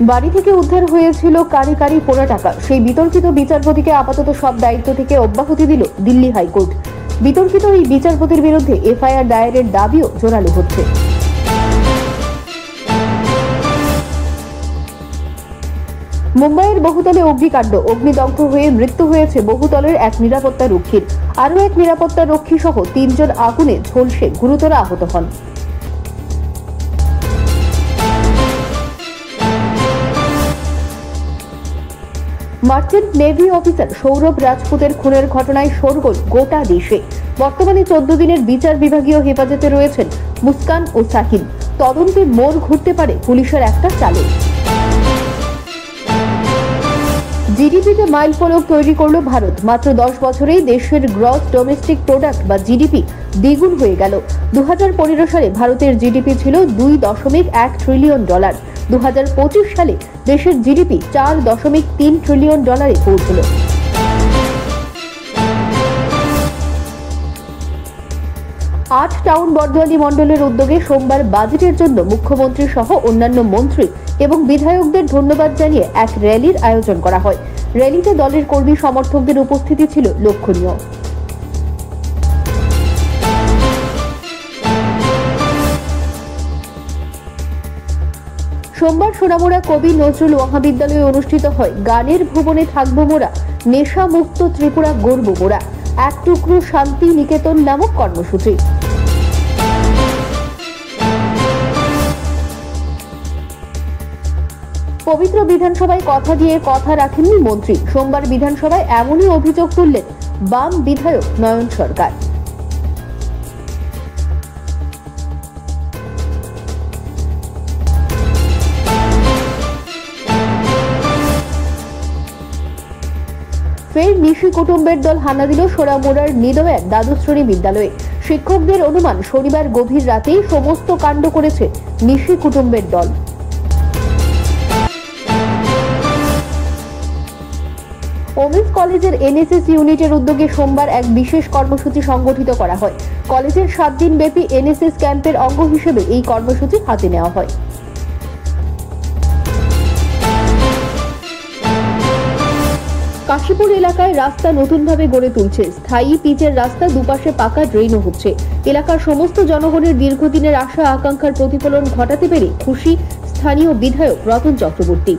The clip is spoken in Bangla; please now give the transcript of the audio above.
বাড়ি থেকে উদ্ধার হয়েছিল কারি কারি পোড়া টাকা। সেই বিতর্কিত বিচারপতিকে আপাতত সব দায়িত্ব থেকে অব্যাহতি দিল দিল্লি হাইকোর্ট। বিতর্কিত এই বিচারপতির বিরুদ্ধে এফআইআর দায়েরের দাবিও জোরালো হচ্ছে। মুম্বাইয়ের বহুতলে অগ্নিকাণ্ড, অগ্নিদগ্ধ হয়ে মৃত্যু হয়েছে বহুতলের এক নিরাপত্তা রক্ষীর। আরও এক নিরাপত্তা রক্ষী সহ 3 জন আগুনে ঝলসে গুরুতর আহত হন। মার্চেন্ট নেভি অফিসার সৌরভ রাজপুতের খুনের ঘটনায় শোরগোল গোটা দেশে। বর্তমানে 14 দিনের বিচার বিভাগীয় হেফাজতে রয়েছেন মুস্কান ও সাহিল। তদন্তে মোড় ঘুরতে পারে পুলিশের একটা চালে। জিডিপিতে মাইল ফলক তৈরি করল ভারত। মাত্র 10 বছরেই দেশের গ্রস ডোমেস্টিক প্রোডাক্ট বা জিডিপি দ্বিগুণ হয়ে গেল। 2015 সালে ভারতের জিডিপি ছিল $2.1 ট্রিলিয়ন। 2025 সালে দেশের জিডিপি $4.3 ট্রিলিয়ন পৌঁছল। আট টাউন বর্দোয়ালি মণ্ডলের উদ্যোগে সোমবার বাজেটের জন্য মুখ্যমন্ত্রী সহ অন্যান্য মন্ত্রী এবং বিধায়কদের ধন্যবাদ জানিয়ে এক র্যালির আয়োজন করা হয়। র্যালিতে দলের কর্মী সমর্থকদের উপস্থিতি ছিল লক্ষণীয়। সোমবার সোনামুড়া কবি নজরুল মহাবিদ্যালয়ে অনুষ্ঠিত হয় গানের ভুবনে থাকবো মোরা, নেশা মুক্ত ত্রিপুরা গড়ব মোরা, এক টুকরো শান্তি নিকেতন নামক কর্মসূচি। পবিত্র বিধানসভায় কথা দিয়ে কথা রাখেননি মন্ত্রী। সোমবার বিধানসভায় এমনই অভিযোগ তুললেন বাম বিধায়ক নয়ন সরকার। ফের নিশি কুটুম্বের দল হানা দিল সোনামুড়ার নিদোয়ার দ্বাদশ শ্রেণী বিদ্যালয়ে। শিক্ষকদের অনুমান শনিবার গভীর রাতেই সমস্ত কাণ্ড করেছে নিশি কুটুম্বের দল। ওমেন্স কলেজের এনএসএস ইউনিটের উদ্যোগে সোমবার এক বিশেষ কর্মসূচি সংগঠিত করা হয়। কলেজের 7 দিন ব্যাপী এনএসএস ক্যাম্পের অঙ্গ হিসেবে এই কর্মসূচি হাতে নেওয়া হয়। কাশীপুর এলাকায় রাস্তা নতুনভাবে গড়ে তুলছে। স্থায়ী পিচের রাস্তা, দুপাশে পাকা ড্রেনও হচ্ছে। এলাকার সমস্ত জনগণের দীর্ঘদিনের আশা আকাঙ্ক্ষার প্রতিফলন ঘটাতে পেরে খুশি স্থানীয় বিধায়ক রতন চক্রবর্তী।